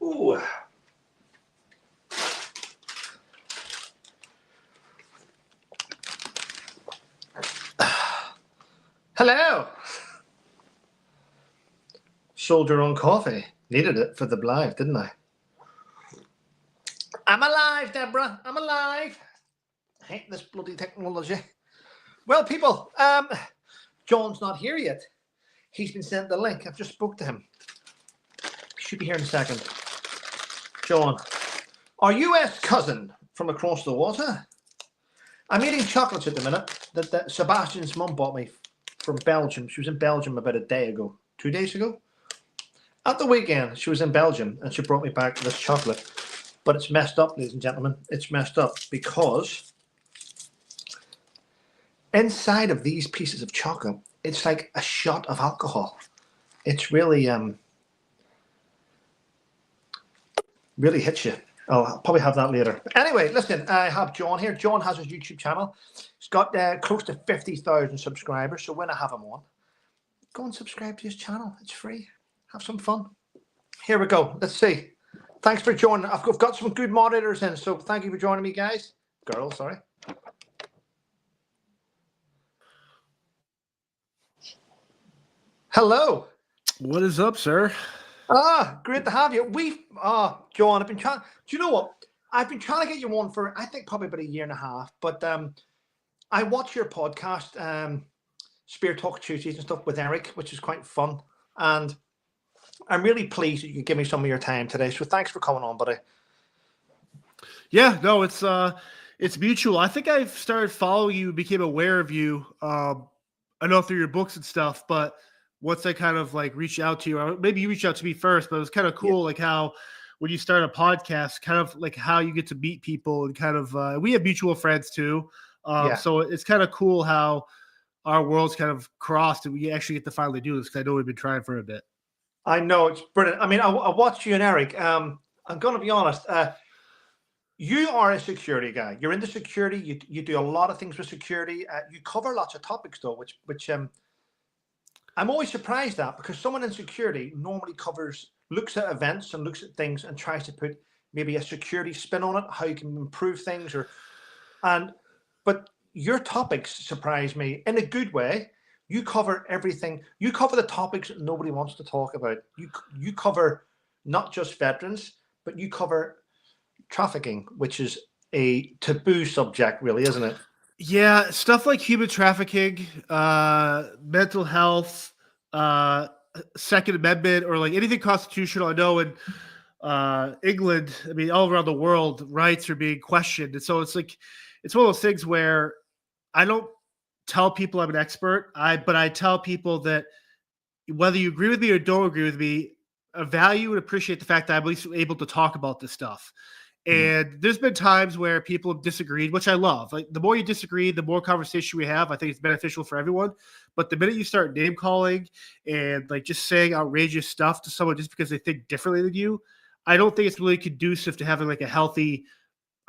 Ooh. Hello. Sold your own coffee. Needed it for the live, didn't I? I'm alive, Deborah. I'm alive. I hate this bloody technology. Well, people, John's not here yet. He's been sent the link. I've just spoke to him. He should be here in a second. John, our US cousin from across the water. I'm eating chocolates at the minute that Sebastian's mum bought me from Belgium. She was in Belgium about a day ago, 2 days ago. At the weekend, she was in Belgium and she brought me back this chocolate. But it's messed up, ladies and gentlemen. It's messed up because inside of these pieces of chocolate, it's like a shot of alcohol. It's really, really hits you. I'll probably have that later. Anyway, listen, I have John here. John has his YouTube channel. He's got close to 50,000 subscribers. So when I have him on, go and subscribe to his channel. It's free. Have some fun. Here we go. Let's see. Thanks for joining. I've got some good moderators in, so thank you for joining me, guys. Girls, sorry. Hello. What is up, sir? Great to have you. John, I've been trying. Do you know what? I've been trying to get you on for, I think, probably about a year and a half. But I watch your podcast, Spear Talk Tuesdays and stuff with Eric, which is quite fun. And I'm really pleased that you could give me some of your time today. So thanks for coming on, buddy. Yeah, no, it's mutual. I think I've started following you, became aware of you. I know through your books and stuff, but once I kind of like reached out to you, or maybe you reached out to me first, but it was kind of cool, like how when you start a podcast, kind of like how you get to meet people and kind of we have mutual friends too. So it's kind of cool how our worlds kind of crossed and we actually get to finally do this because I know we've been trying for a bit. I know, it's brilliant. I mean, I watched you and Eric. I'm going to be honest. You are a security guy. You're into security. You do a lot of things with security. You cover lots of topics, though, which I'm always surprised at because someone in security normally looks at events and looks at things and tries to put maybe a security spin on it, how you can improve things, but your topics surprise me in a good way. You cover everything. You cover the topics that nobody wants to talk about. You cover not just veterans, but you cover trafficking, which is a taboo subject, really, isn't it? Yeah, stuff like human trafficking, mental health, Second Amendment, or like anything constitutional. I know in England, I mean, all around the world, rights are being questioned. And so it's like, it's one of those things where I don't tell people I'm an expert, but I tell people that whether you agree with me or don't agree with me, I value and appreciate the fact that I'm at least able to talk about this stuff. And there's been times where people have disagreed, which I love. Like the more you disagree, the more conversation we have. I think it's beneficial for everyone. But the minute you start name calling and like just saying outrageous stuff to someone just because they think differently than you, I don't think it's really conducive to having like a healthy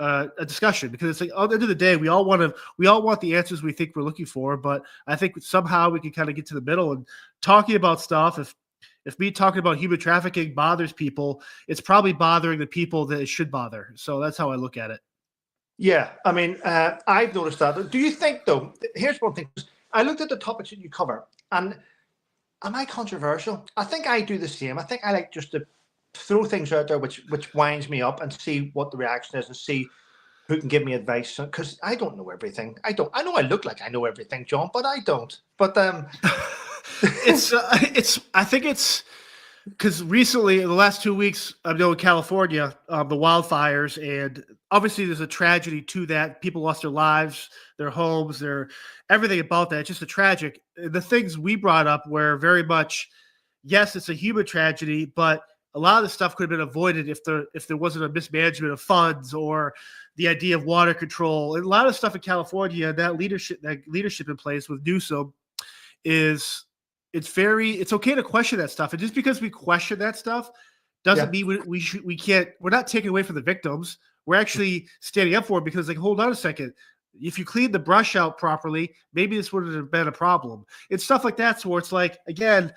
a discussion, because it's like at the end of the day, we all want the answers we think we're looking for, but I think somehow we can kind of get to the middle and talking about stuff. If me talking about human trafficking bothers people, it's probably bothering the people that it should bother. So that's how I look at it. Yeah, I mean, I've noticed that. Do you think, though, here's one thing. I looked at the topics that you cover, and am I controversial? I think I do the same. I think I like just to throw things out there which winds me up and see what the reaction is and see who can give me advice, because I don't know everything. I know I look like I know everything, John, but I don't. But I think it's because recently in the last 2 weeks I know in California, the wildfires, and obviously there's a tragedy to that. People lost their lives, their homes, their everything about that. It's just a tragic. The things we brought up were very much, yes, it's a human tragedy, but a lot of the stuff could have been avoided if there wasn't a mismanagement of funds or the idea of water control. And a lot of stuff in California, that leadership in place with Newsom it's okay to question that stuff. And just because we question that stuff doesn't mean we're not taking away from the victims. We're actually standing up for it because, like, hold on a second. If you clean the brush out properly, maybe this wouldn't have been a problem. It's stuff like that. So where it's like, again,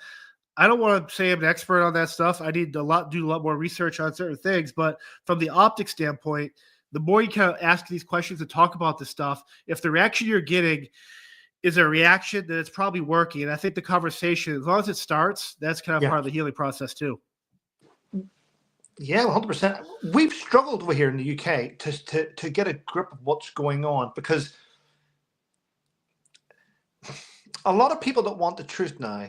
I don't want to say I'm an expert on that stuff. I need to do a lot more research on certain things. But from the optics standpoint, the more you kind of ask these questions and talk about this stuff, if the reaction you're getting is a reaction, then it's probably working. And I think the conversation, as long as it starts, that's kind of Yeah. part of the healing process too. Yeah, 100%. We've struggled over here in the UK to get a grip of what's going on, because a lot of people that want the truth now,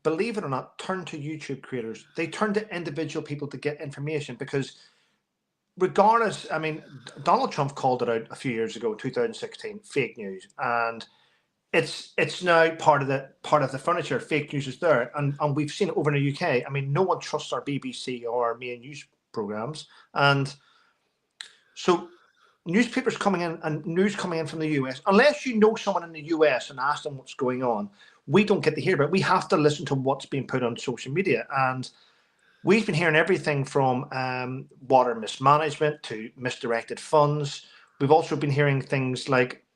believe it or not, turn to YouTube creators. They turn to individual people to get information, because regardless, I mean, Donald Trump called it out a few years ago, 2016, fake news, and it's now part of the furniture. Fake news is there, and we've seen it over in the UK. I mean, no one trusts our BBC or our main news programs, and so newspapers coming in and news coming in from the US, unless you know someone in the US and ask them what's going on, we don't get to hear about it. We have to listen to what's being put on social media, and we've been hearing everything from water mismanagement to misdirected funds. We've also been hearing things like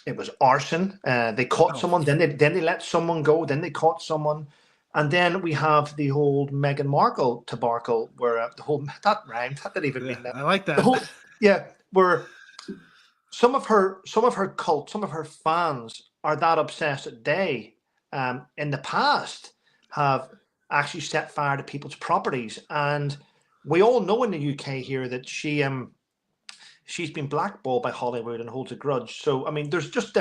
it was arson. They caught someone, then they let someone go, then they caught someone, and then we have the whole Meghan Markle debacle, where the whole that rhymed. That didn't even mean that. I like that. The whole, where some of her cult, some of her fans are that obsessed that they, in the past, have actually set fire to people's properties, and we all know in the UK here that she's been blackballed by Hollywood and holds a grudge. So, I mean, there's just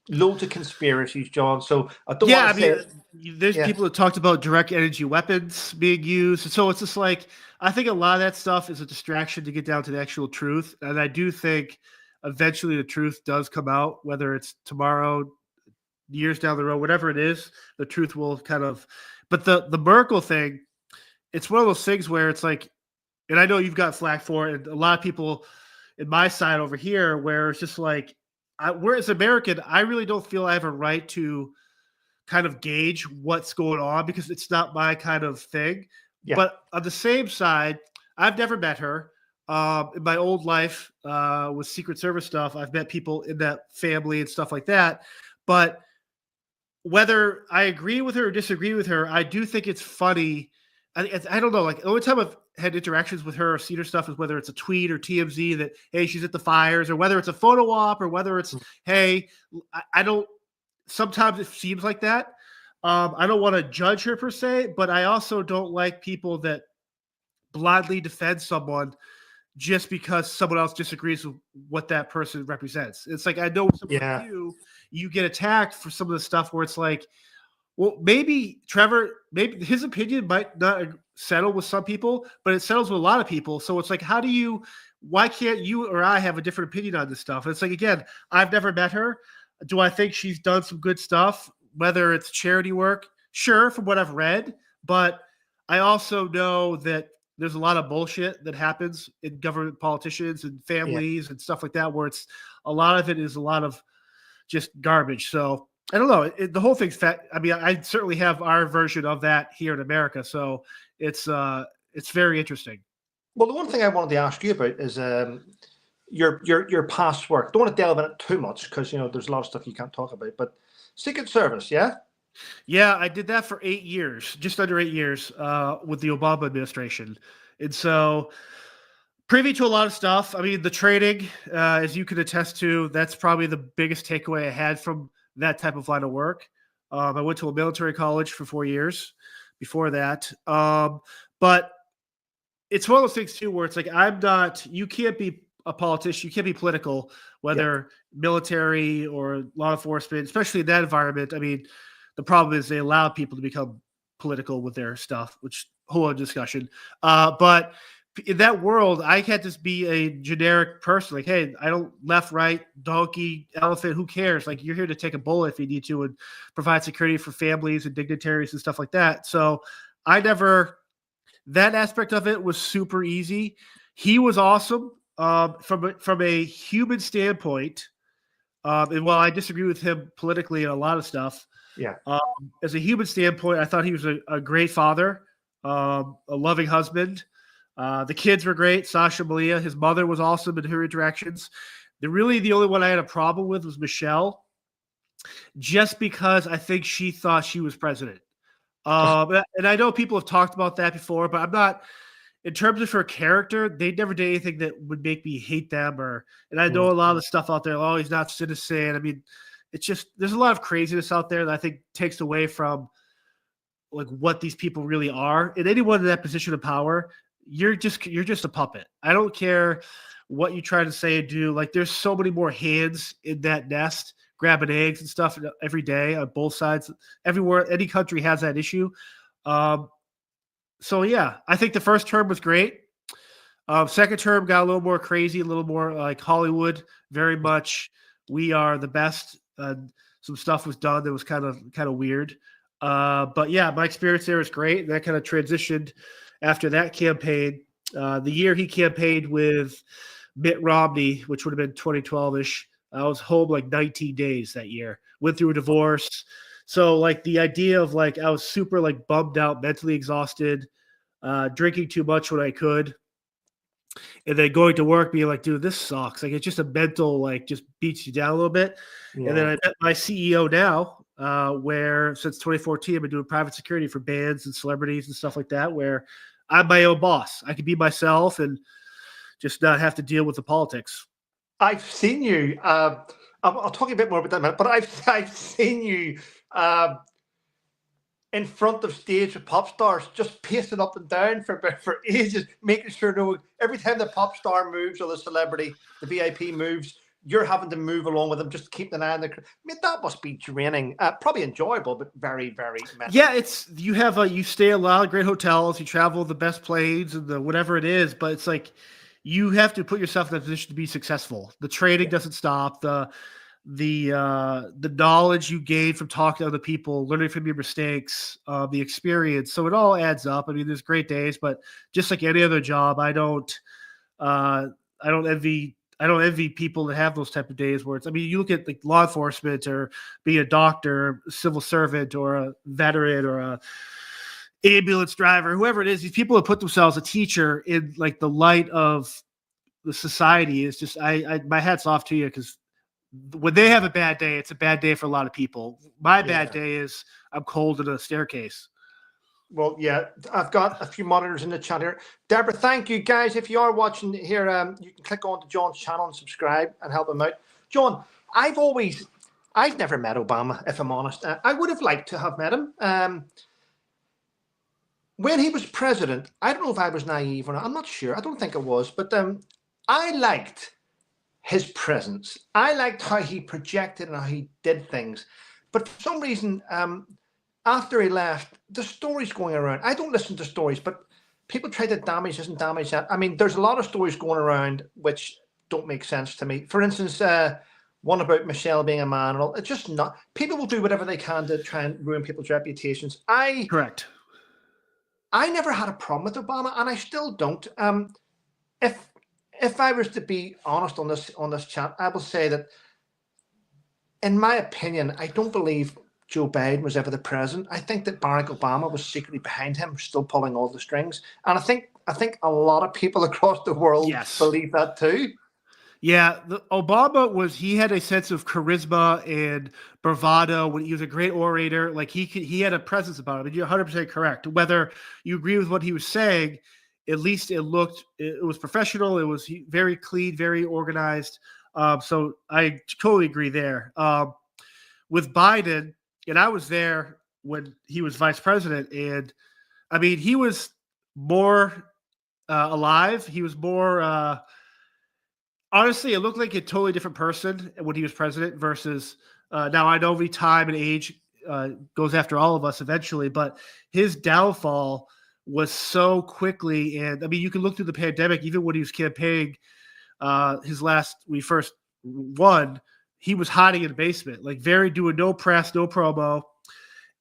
loads of conspiracies, John. So I don't want to say... There's people that talked about direct energy weapons being used. So it's just like, I think a lot of that stuff is a distraction to get down to the actual truth. And I do think eventually the truth does come out, whether it's tomorrow, years down the road, whatever it is, the truth will kind of... But the Merkel thing, it's one of those things where it's like, and I know you've got flack for it, and a lot of people... in my side over here, where it's just like, we're as American, I really don't feel I have a right to kind of gauge what's going on, because it's not my kind of thing. Yeah. But on the same side, I've never met her. In my old life with Secret Service stuff, I've met people in that family and stuff like that. But whether I agree with her or disagree with her, I do think it's funny. I don't know. Like, the only time I've had interactions with her or seen her stuff is whether it's a tweet or TMZ that, hey, she's at the fires, or whether it's a photo op, or whether it's, hey, I don't, sometimes it seems like that. I don't want to judge her per se, but I also don't like people that blindly defend someone just because someone else disagrees with what that person represents. It's like, I know some of you get attacked for some of the stuff where it's like, well, maybe Trevor, maybe his opinion might not settle with some people, but it settles with a lot of people. So it's like, why can't you or I have a different opinion on this stuff? And it's like, again, I've never met her. Do I think she's done some good stuff, whether it's charity work? Sure, from what I've read. But I also know that there's a lot of bullshit that happens in government politicians and families and stuff like that, where it's a lot of it is a lot of just garbage. So I don't know. The whole thing's fat. I mean, I certainly have our version of that here in America. So it's very interesting. Well, the one thing I wanted to ask you about is your past work. Don't want to delve in it too much, because there's a lot of stuff you can't talk about. But Secret Service, yeah. Yeah, I did that for 8 years, just under 8 years, with the Obama administration, and so privy to a lot of stuff. I mean, the training, as you can attest to, that's probably the biggest takeaway I had from that type of line of work. I went to a military college for 4 years before that. But it's one of those things too, where it's like, you can't be a politician. You can't be political, whether military or law enforcement, especially in that environment. I mean, the problem is they allow people to become political with their stuff, which whole other discussion. But in that world, I can't just be a generic person. Like, hey, I don't left, right, donkey, elephant, who cares? Like, you're here to take a bullet if you need to and provide security for families and dignitaries and stuff like that. So that aspect of it was super easy. He was awesome from a human standpoint. And while I disagree with him politically and a lot of stuff, as a human standpoint, I thought he was a great father, a loving husband. The kids were great. Sasha Malia, his mother, was awesome in her interactions. The only one I had a problem with was Michelle, just because I think she thought she was president. And I know people have talked about that before, but I'm not. In terms of her character, they never did anything that would make me hate them. And I know a lot of the stuff out there. Oh, he's not citizen. I mean, it's just there's a lot of craziness out there that I think takes away from like what these people really are. And anyone in that position of power, you're just a puppet. I don't care what you try to say and do. Like there's so many more hands in that nest grabbing eggs and stuff every day on both sides. Everywhere, any country has that issue. So yeah, I think the first term was great. Second term got a little more crazy, a little more like Hollywood. Very much, we are the best. Some stuff was done that was kind of weird. But yeah, my experience there was great. That kind of transitioned after that campaign. The year he campaigned with Mitt Romney, which would have been 2012-ish, I was home like 19 days that year. Went through a divorce. So like the idea of like I was super like bummed out, mentally exhausted, drinking too much when I could, and then going to work being like, dude, this sucks. Like it's just a mental like just beats you down a little bit. Yeah. And then I met my CEO now, where since 2014 I've been doing private security for bands and celebrities and stuff like that, where I'm my own boss. I can be myself and just not have to deal with the politics. I've seen you. I'll talk a bit more about that in a minute, but I've seen you in front of stage with pop stars, just pacing up and down for ages, making sure every time the pop star moves or the celebrity, the VIP moves, you're having to move along with them, just keep an eye on the. I mean, that must be draining. Probably enjoyable, but very, very messy. Yeah, you stay a lot of great hotels, you travel the best planes and the whatever it is, but it's like you have to put yourself in a position to be successful. The training doesn't stop. The knowledge you gain from talking to other people, learning from your mistakes, the experience. So it all adds up. I mean, there's great days, but just like any other job, I don't envy people that have those type of days where it's, I mean, you look at like law enforcement or being a doctor, civil servant, or a veteran, or a ambulance driver, whoever it is, these people that put themselves, a teacher, in like the light of the society is just, my hat's off to you, because when they have a bad day, it's a bad day for a lot of people. My bad day is I'm cold in a staircase. Well, yeah, I've got a few monitors in the chat here. Deborah, thank you, guys. If you are watching here, you can click on to John's channel and subscribe and help him out. John, I've never met Obama, if I'm honest. I would have liked to have met him. When he was president, I don't know if I was naive or not. I'm not sure. I don't think I was. But I liked his presence. I liked how he projected and how he did things. But for some reason, after he left, the stories going around, I don't listen to stories, but people try to damage this and damage that. I mean, there's a lot of stories going around which don't make sense to me. For instance, one about Michelle being a man and all. It's just not. People will do whatever they can to try and ruin people's reputations. Correct. I never had a problem with Obama, and I still don't. If I was to be honest on this chat, I will say that, in my opinion, I don't believe Joe Biden was ever the president. I think that Barack Obama was secretly behind him, still pulling all the strings. And I think a lot of people across the world believe that too. Yeah, Obama he had a sense of charisma and bravado. When he was a great orator, like he had a presence about him. And you're 100% correct. Whether you agree with what he was saying, at least it was professional. It was very clean, very organized. So I totally agree there. With Biden, and I was there when he was vice president, and I mean, he was more alive. He was more. Honestly, it looked like a totally different person when he was president versus now. I know time and age goes after all of us eventually, but his downfall was so quickly. And I mean, you can look through the pandemic, even when he was campaigning when he first won, he was hiding in the basement, like doing no press, no promo.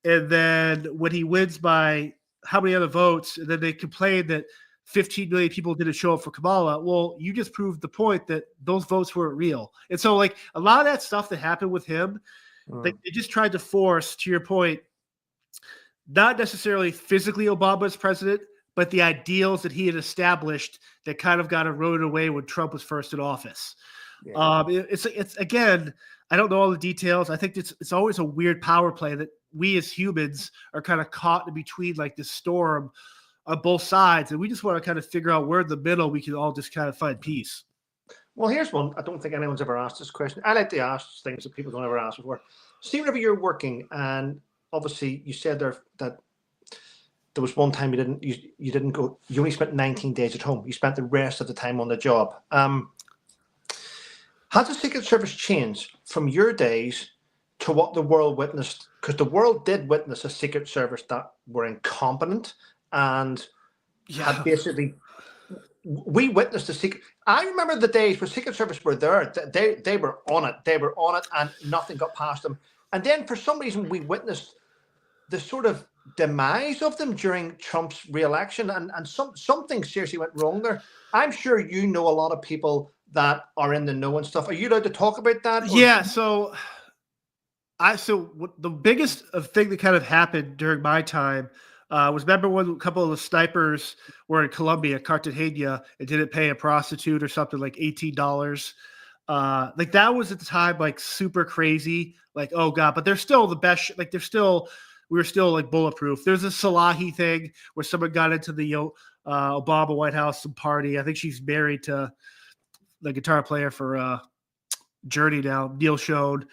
And then when he wins by how many other votes, and then they complained that 15 million people didn't show up for Kamala. Well, you just proved the point that those votes weren't real. And so like a lot of that stuff that happened with him, like they just tried to force, to your point, not necessarily physically Obama as president, but the ideals that he had established that kind of got eroded away when Trump was first in office. Yeah. It's again, I don't know all the details. I think it's always a weird power play that we as humans are kind of caught in between like this storm on both sides, and we just want to kind of figure out where in the middle we can all just kind of find peace. Well, here's one. I don't think anyone's ever asked this question. I like to ask things that people don't ever ask before. See, whenever you're working, and obviously you said there that there was one time you didn't go. You only spent 19 days at home. You spent the rest of the time on the job. Has the Secret Service changed from your days to what the world witnessed? Because the world did witness a Secret Service that were incompetent and had basically. We witnessed the secret. I remember the days where Secret Service were there. They were on it. They were on it, and nothing got past them. And then, for some reason, we witnessed the sort of demise of them during Trump's re-election, and something seriously went wrong there. I'm sure you know a lot of people that are in the know and stuff. Are you allowed to talk about that? Yeah. So the biggest thing that kind of happened during my time was, remember when a couple of the snipers were in Colombia, Cartagena, and didn't pay a prostitute or something like $18. Like that was at the time like super crazy. Like, oh God, but they're still the best. Like we were still like bulletproof. There's a Salahi thing where someone got into the Obama White House party. I think she's married to the guitar player for Journey now, Neil Schon.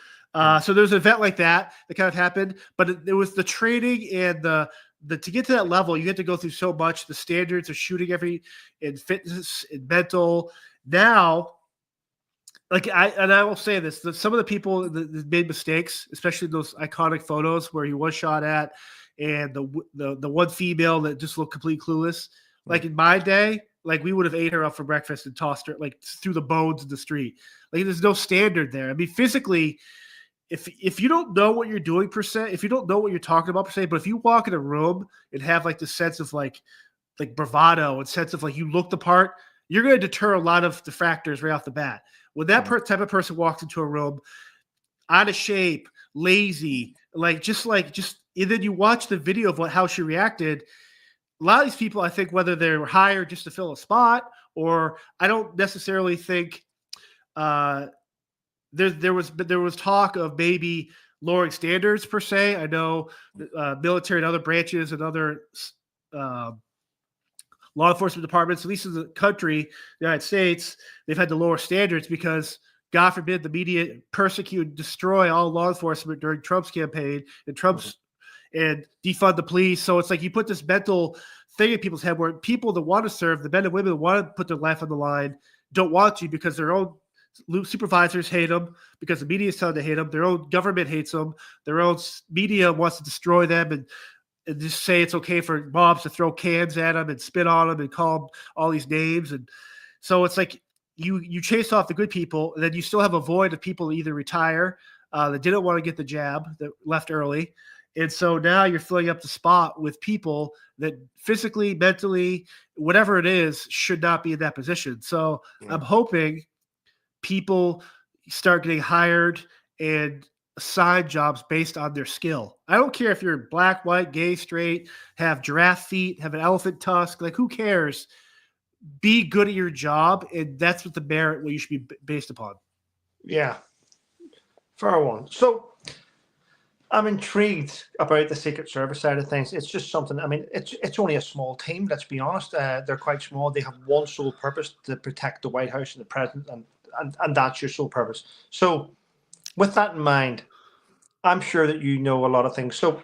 So there's an event like that kind of happened, but it was the training and the to get to that level, you have to go through so much. The standards of shooting in fitness and mental. Now, like I will say this: that some of the people that made mistakes, especially those iconic photos where he was shot at, and the one female that just looked completely clueless. Like in my day, like we would have ate her up for breakfast and tossed her like through the bones in the street. Like there's no standard there. I mean, physically. If you don't know what you're doing per se, if you don't know what you're talking about per se, but if you walk in a room and have like the sense of like bravado and sense of like you look the part, you're going to deter a lot of detractors right off the bat. When that type of person walks into a room out of shape, lazy, and then you watch the video of how she reacted. A lot of these people, I think, whether they're hired just to fill a spot, or I don't necessarily think there was talk of maybe lowering standards per se. I know military and other branches and other law enforcement departments, at least in the country, the United States, they've had to lower standards because, God forbid, the media persecute and destroy all law enforcement during Trump's campaign and defund the police. So it's like you put this mental thing in people's head where people that want to serve, the men and women that want to put their life on the line, don't want to because their own supervisors hate them, because the media is telling them to hate them. Their own government hates them. Their own media wants to destroy them and just say it's okay for mobs to throw cans at them and spit on them and call them all these names. And so it's like you chase off the good people, and then you still have a void of people that either retire, that didn't want to get the jab, that left early. And so now you're filling up the spot with people that physically, mentally, whatever it is, should not be in that position. So I'm hoping people start getting hired and assigned jobs based on their skill. I don't care if you're black, white, gay, straight, have giraffe feet, have an elephant tusk, like who cares? Be good at your job, and that's what the merit you should be based upon. Yeah. Fair one. So I'm intrigued about the Secret Service side of things. It's just something, I mean, it's only a small team, let's be honest. They're quite small. They have one sole purpose: to protect the White House and the president, and that's your sole purpose. So with that in mind, I'm sure that you know a lot of things. So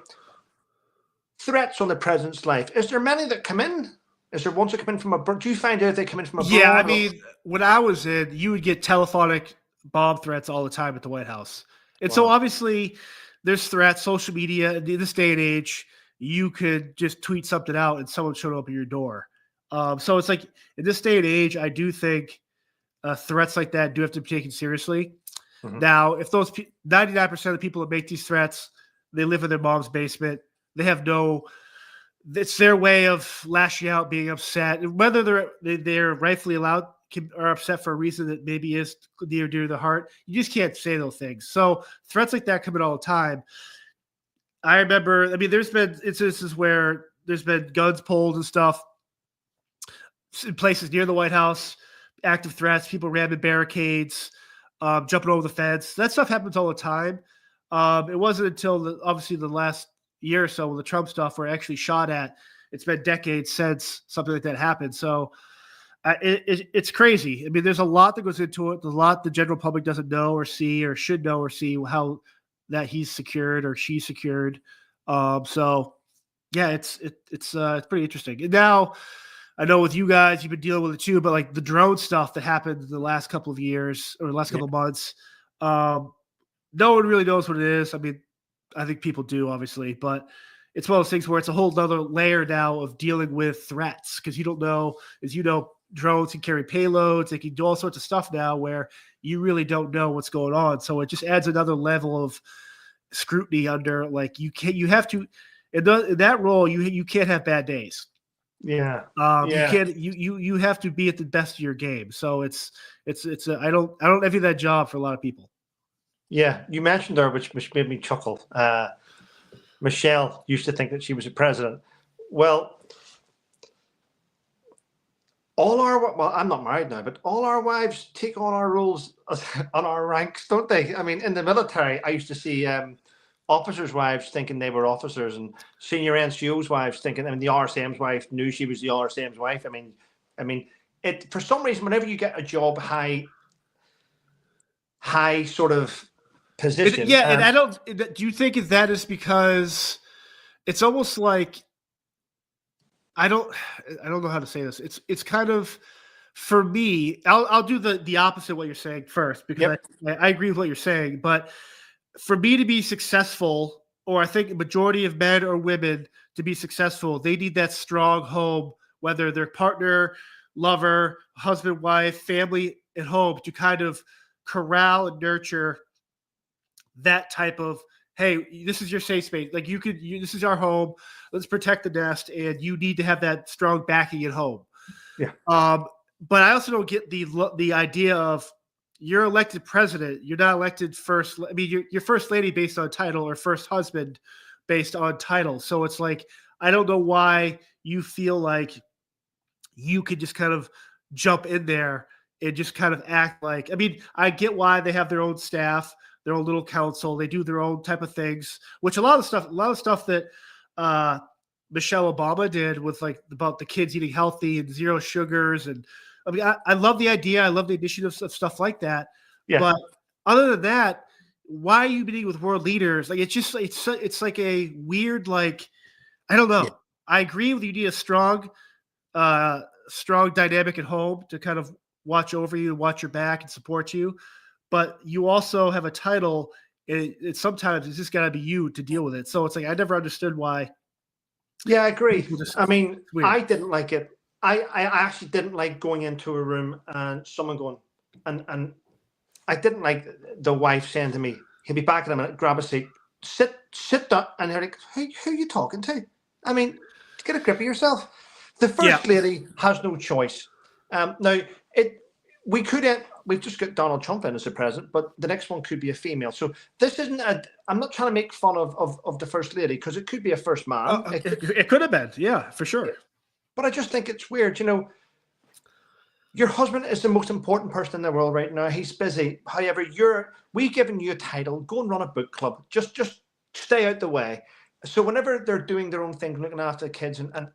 threats on the president's life, is there many that come in? Is there ones that come in from abroad? Do you find out they come in from abroad? Yeah, I mean, when I was in, you would get telephonic bomb threats all the time at the White House. And so obviously there's threats, social media. In this day and age, you could just tweet something out and someone showed up at your door. So it's like in this day and age, I do think threats like that do have to be taken seriously. Mm-hmm. Now, if those 99% of the people that make these threats, they live in their mom's basement, they have it's their way of lashing out, being upset, whether they're rightfully allowed or upset for a reason that maybe is near dear to the heart. You just can't say those things. So threats like that come in all the time. I remember, I mean, there's been instances where there's been guns pulled and stuff in places near the White House, active threats, people ramming barricades. jumping over the fence. That stuff happens all the time. It wasn't until obviously the last year or so when the Trump stuff were actually shot at. It's been decades since something like that happened. So it's crazy. I mean, there's a lot that goes into it. There's a lot the general public doesn't know or see or should know or see how that he's secured or she's secured. So yeah, it's pretty interesting. And now I know with you guys, you've been dealing with it too, but like the drone stuff that happened in the last couple of years or the last couple of months, no one really knows what it is. I mean, I think people do, obviously, but it's one of those things where it's a whole other layer now of dealing with threats because you don't know, as you know, drones can carry payloads. They can do all sorts of stuff now where you really don't know what's going on. So it just adds another level of scrutiny under like you have to in that role you can't have bad days. Yeah. You can't you have to be at the best of your game. So it's I don't envy that job for a lot of people. Yeah, you mentioned her, which made me chuckle. Michelle used to think that she was a president. Well, I'm not married now, but all our wives take on our roles on our ranks, don't they? I mean, in the military, I used to see officers' wives thinking they were officers, and senior NCOs' wives thinking. I mean, the RSM's wife knew she was the RSM's wife. I mean, it for some reason, whenever you get a job high sort of position, and I don't. Do you think that is because it's almost like I don't know how to say this. It's kind of for me. I'll do the opposite of what you're saying first because I agree with what you're saying, but for me to be successful, or I think a majority of men or women to be successful, they need that strong home, whether their partner, lover, husband, wife, family at home to kind of corral and nurture that type of, hey, this is your safe space. Like this is our home. Let's protect the nest. And you need to have that strong backing at home. Yeah. But I also don't get the idea of you're elected president. You're not elected first. I mean, you're first lady based on title or first husband based on title. So it's like, I don't know why you feel like you could just kind of jump in there and just kind of act like, I mean, I get why they have their own staff, their own little council. They do their own type of things, which a lot of stuff that Michelle Obama did with like about the kids eating healthy and zero sugars. And I mean, I love the idea. I love the initiatives of stuff like that. Yeah. But other than that, why are you meeting with world leaders? Like, it's like a weird, like, I don't know. I agree with you need a strong dynamic at home to kind of watch over you, watch your back and support you. But you also have a title. It sometimes it's just got to be you to deal with it. So it's like, I never understood why. Yeah, I agree. I mean, I didn't like it. I actually didn't like going into a room and someone going, and I didn't like the wife saying to me, he'll be back in a minute, grab a seat, sit down. And they're like, who are you talking to? I mean, get a grip of yourself. The first lady has no choice. Now, we've just got Donald Trump in as a president, but the next one could be a female. So this isn't I'm not trying to make fun of the first lady because it could be a first man. It could have been. Yeah, for sure. But I just think it's weird. You know, your husband is the most important person in the world right now. He's busy. However, we've given you a title. Go and run a book club. Just stay out the way. So whenever they're doing their own thing, looking after the kids, and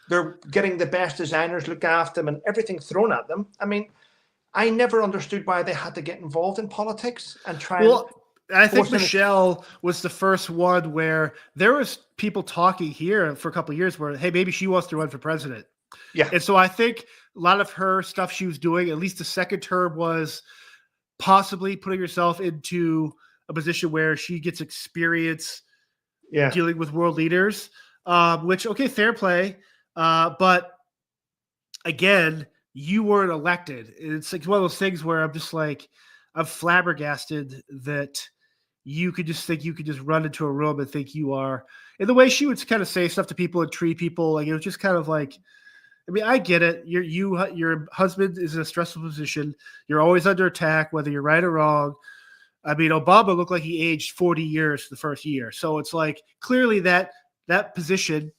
they're getting the best designers look after them and everything thrown at them. I mean, I never understood why they had to get involved in politics and try. I think Michelle was the first one where there was people talking here for a couple of years where, hey, maybe she wants to run for president. Yeah. And so I think a lot of her stuff she was doing, at least the second term, was possibly putting herself into a position where she gets experience dealing with world leaders, which, okay, fair play. But again, you weren't elected. It's like one of those things where I'm just like, I'm flabbergasted that you could just think you could just run into a room and think you are. And the way she would kind of say stuff to people and treat people, like it was just kind of like, I mean, I get it. Your husband is in a stressful position. You're always under attack, whether you're right or wrong. I mean, Obama looked like he aged 40 years the first year. So it's like clearly that position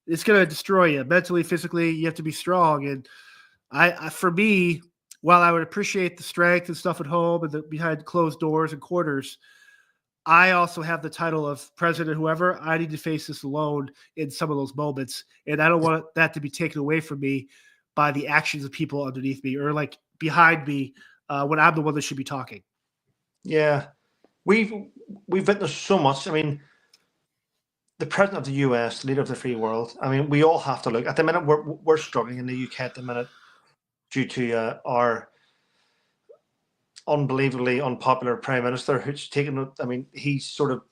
is going to destroy you mentally, physically. You have to be strong. And for me, while I would appreciate the strength and stuff at home and the behind closed doors and quarters, I also have the title of president, whoever. I need to face this alone in some of those moments. And I don't want that to be taken away from me by the actions of people underneath me or like behind me when I'm the one that should be talking. Yeah. We've witnessed so much. I mean, the president of the US, the leader of the free world. I mean, we all have to look at the minute. We're struggling in the UK at the minute due to our unbelievably unpopular prime minister, who's taken. I mean, he's sort of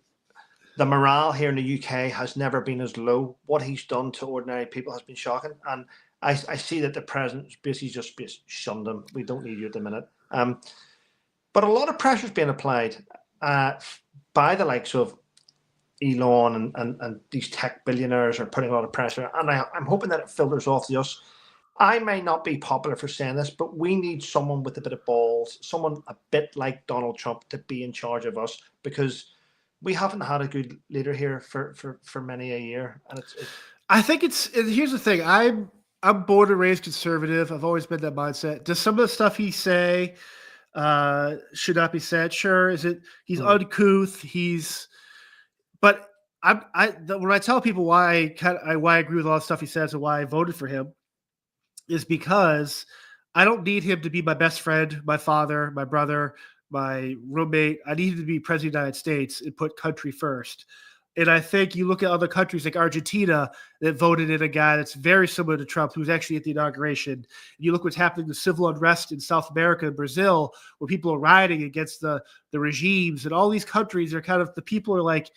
the morale here in the UK has never been as low. What he's done to ordinary people has been shocking, and I see that the president basically just shunned him. We don't need you at the minute. But a lot of pressure is being applied by the likes of Elon and these tech billionaires are putting a lot of pressure, and I'm hoping that it filters off to us. I may not be popular for saying this, but we need someone with a bit of balls, someone a bit like Donald Trump to be in charge of us, because we haven't had a good leader here for many a year. And I think here's the thing. I'm born and raised conservative. I've always been that mindset. Does some of the stuff he say should not be said? Sure. He's uncouth. But when I tell people why I agree with a lot of stuff he says and why I voted for him is because I don't need him to be my best friend, my father, my brother, my roommate. I need him to be president of the United States and put country first. And I think you look at other countries like Argentina that voted in a guy that's very similar to Trump, who was actually at the inauguration. And you look what's happening to civil unrest in South America and Brazil, where people are rioting against the regimes. And all these countries are kind of, the people are like,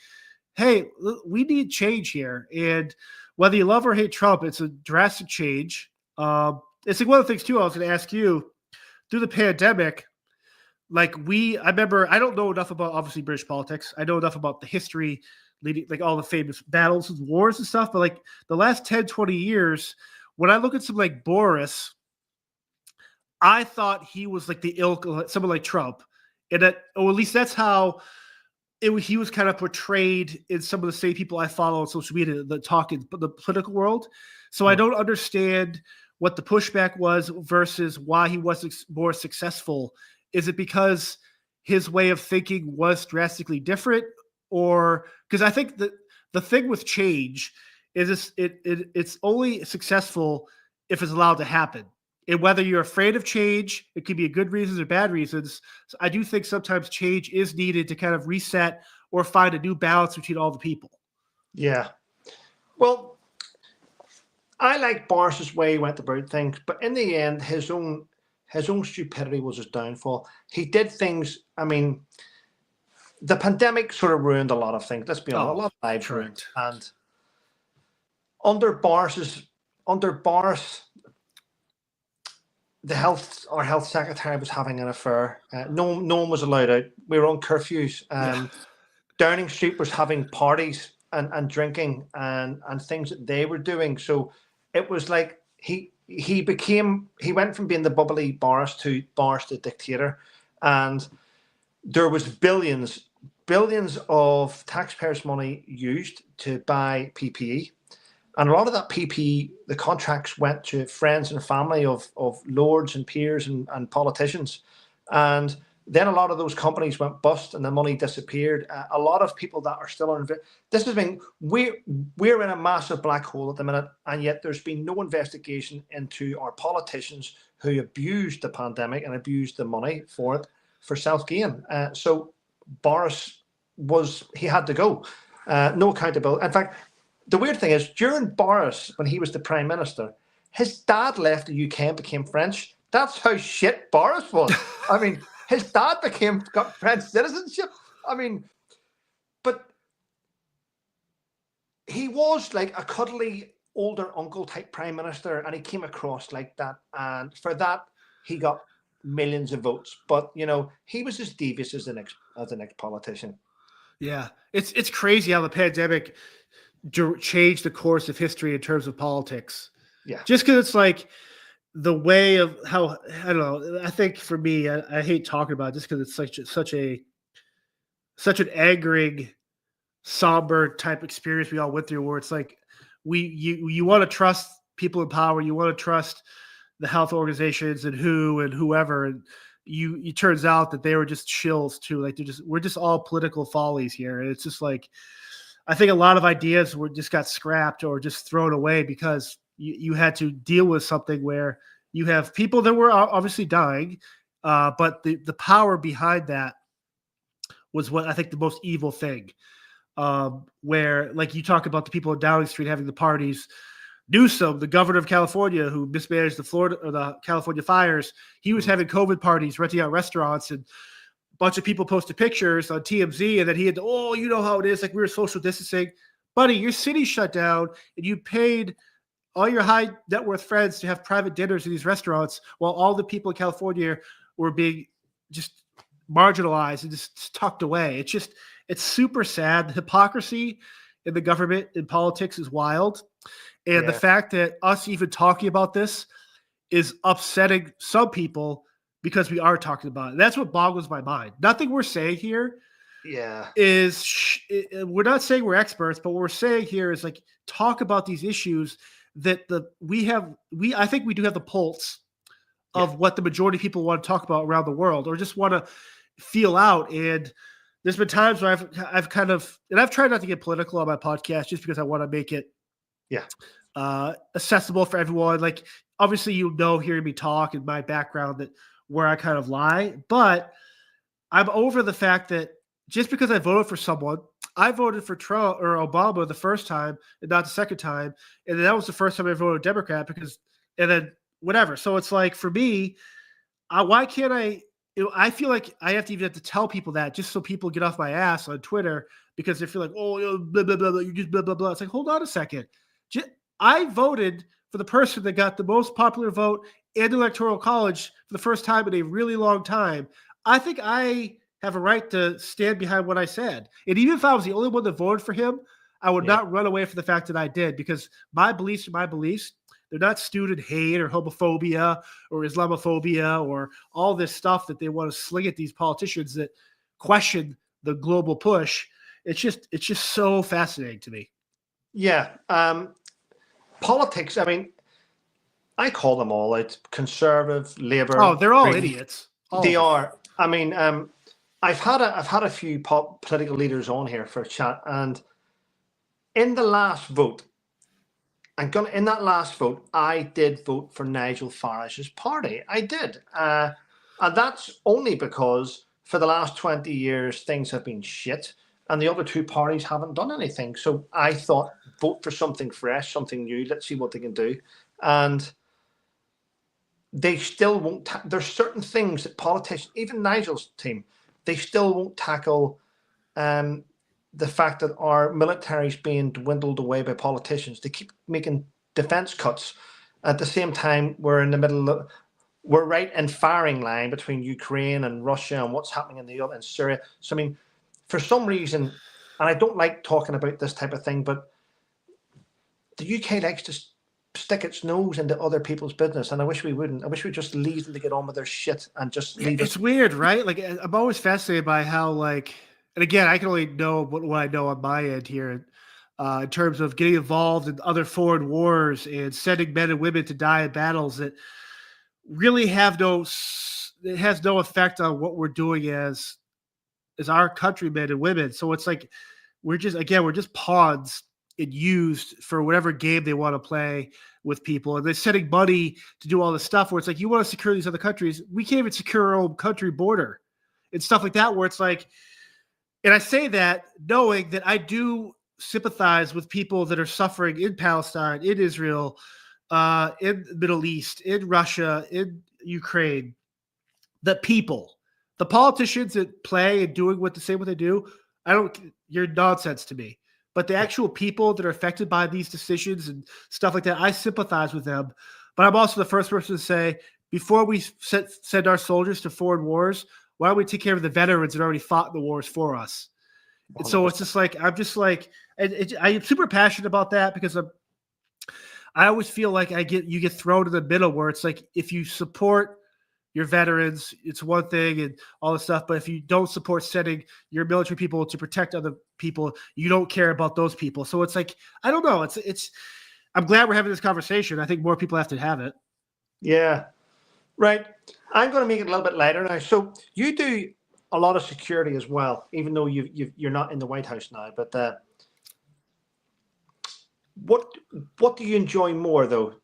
hey, we need change here. And whether you love or hate Trump, it's a drastic change. It's like one of the things, too, I was going to ask you, through the pandemic, like I remember, I don't know enough about, obviously, British politics. I know enough about the history leading, like all the famous battles and wars and stuff. But like the last 10, 20 years, when I look at something like Boris, I thought he was like the ilk of someone like Trump. And that, or at least that's how he was kind of portrayed in some of the same people I follow on social media, the political world. So I don't understand what the pushback was versus why he wasn't more successful. Is it because his way of thinking was drastically different? Or because I think that the thing with change is it's only successful if it's allowed to happen. And whether you're afraid of change, it could be good reasons or bad reasons. So I do think sometimes change is needed to kind of reset or find a new balance between all the people. Yeah. Well, I like Boris's way he went about things, but in the end, his own stupidity was his downfall. He did things. I mean, the pandemic sort of ruined a lot of things. Let's be honest, a lot of lives ruined. And under Boris, our health secretary was having an affair. No one was allowed out. We were on curfews. Downing Street was having parties and drinking and things that they were doing. So it was like he went from being the bubbly Boris to Boris the dictator, and there was billions of taxpayers' money used to buy PPE. And a lot of that PPE, the contracts went to friends and family of lords and peers and politicians. And then a lot of those companies went bust and the money disappeared. A lot of people that are still on this has been, we're in a massive black hole at the minute, and yet there's been no investigation into our politicians who abused the pandemic and abused the money for it for self-gain. So Boris he had to go. No accountability. In fact, the weird thing is, during Boris, when he was the prime minister, his dad left the UK and became French. That's how shit Boris was. I mean, his dad got French citizenship. I mean, but he was like a cuddly older uncle type prime minister, and he came across like that. And for that, he got millions of votes. But he was as devious as the next politician. Yeah, it's crazy how the pandemic changed the course of history in terms of politics. Yeah, just because it's like the way of how, I don't know. I think for me, I hate talking about it just because it's such an angering, somber type experience we all went through, where it's like you want to trust people in power, you want to trust the health organizations and WHO and whoever, and it turns out that they were just shills too. Like we're just all political follies here. And it's just like, I think a lot of ideas just got scrapped or just thrown away because you had to deal with something where you have people that were obviously dying, but the power behind that was what I think the most evil thing. Where, like, you talk about the people in Downing Street having the parties. Newsom, the governor of California, who mismanaged the California fires, he was having COVID parties, renting out restaurants, and a bunch of people posted pictures on TMZ, and then he had to, you know how it is, like we were social distancing. Buddy, your city shut down, and you paid all your high net worth friends to have private dinners in these restaurants while all the people in California were being just marginalized and just tucked away. It's super sad. The hypocrisy in the government and politics is wild. And the fact that us even talking about this is upsetting some people because we are talking about it. That's what boggles my mind. Nothing we're saying here is we're not saying we're experts, but what we're saying here is, like, talk about these issues that I think we do have the pulse of what the majority of people want to talk about around the world, or just want to feel out. And there's been times where I've tried not to get political on my podcast just because I want to make it accessible for everyone. Like, obviously, hearing me talk and my background, that where I kind of lie, but I'm over the fact that just because I voted for someone, I voted for Trump or Obama the first time and not the second time. And then that was the first time I voted Democrat and then whatever. So it's like, for me, why can't I, I feel like I have to tell people that, just so people get off my ass on Twitter, because they feel like, blah, blah, blah, you just blah, blah, blah. It's like, hold on a second. I voted for the person that got the most popular vote in the Electoral College for the first time in a really long time. I think I have a right to stand behind what I said. And even if I was the only one that voted for him, I would not run away from the fact that I did, because my beliefs are my beliefs. They're not stewed in hate or homophobia or Islamophobia or all this stuff that they want to sling at these politicians that question the global push. It's just so fascinating to me. Yeah. Politics, I mean, I call them all out. Conservative, Labour. Oh, they're all idiots. They are. I mean, I've had a few political leaders on here for a chat, and in the last vote, in that last vote, I did vote for Nigel Farage's party. I did, and that's only because for the last 20 years things have been shit, and the other two parties haven't done anything. So I thought, vote for something fresh, something new. Let's see what they can do, and they still won't. There's certain things that politicians, even Nigel's team, they still won't tackle. The fact that our military is being dwindled away by politicians. They keep making defense cuts. At the same time, we're in the middle of, we're right in firing line between Ukraine and Russia and what's happening in Syria. So, I mean, for some reason, and I don't like talking about this type of thing, but the UK likes to stick its nose into other people's business, and I wish we wouldn't. I wish we'd just leave them to get on with their shit and just leave it. It's weird, right? Like, I'm always fascinated by how, like, and again, I can only know what I know on my end here, in terms of getting involved in other foreign wars and sending men and women to die in battles that really has no effect on what we're doing as our countrymen and women. So it's like we're just pawns and used for whatever game they want to play with people, and they're sending money to do all this stuff where it's like, you want to secure these other countries, we can't even secure our own country border and stuff like that, where it's like. And I say that knowing that I do sympathize with people that are suffering in Palestine, in Israel, in the Middle East, in Russia, in Ukraine. The politicians that play and doing what they do, you're nonsense to me. But the actual people that are affected by these decisions and stuff like that, I sympathize with them. But I'm also the first person to say, before we send our soldiers to foreign wars, why don't we take care of the veterans that already fought in the wars for us? And so it's just like, I am super passionate about that, because I always feel like you get thrown in the middle, where it's like, if you support your veterans, it's one thing and all this stuff, but if you don't support sending your military people to protect other people, you don't care about those people. So it's like, I don't know. I'm glad we're having this conversation. I think more people have to have it. Yeah. Right. I'm going to make it a little bit lighter now. So you do a lot of security as well, even though you're not in the White House now. But what what do you enjoy more, though?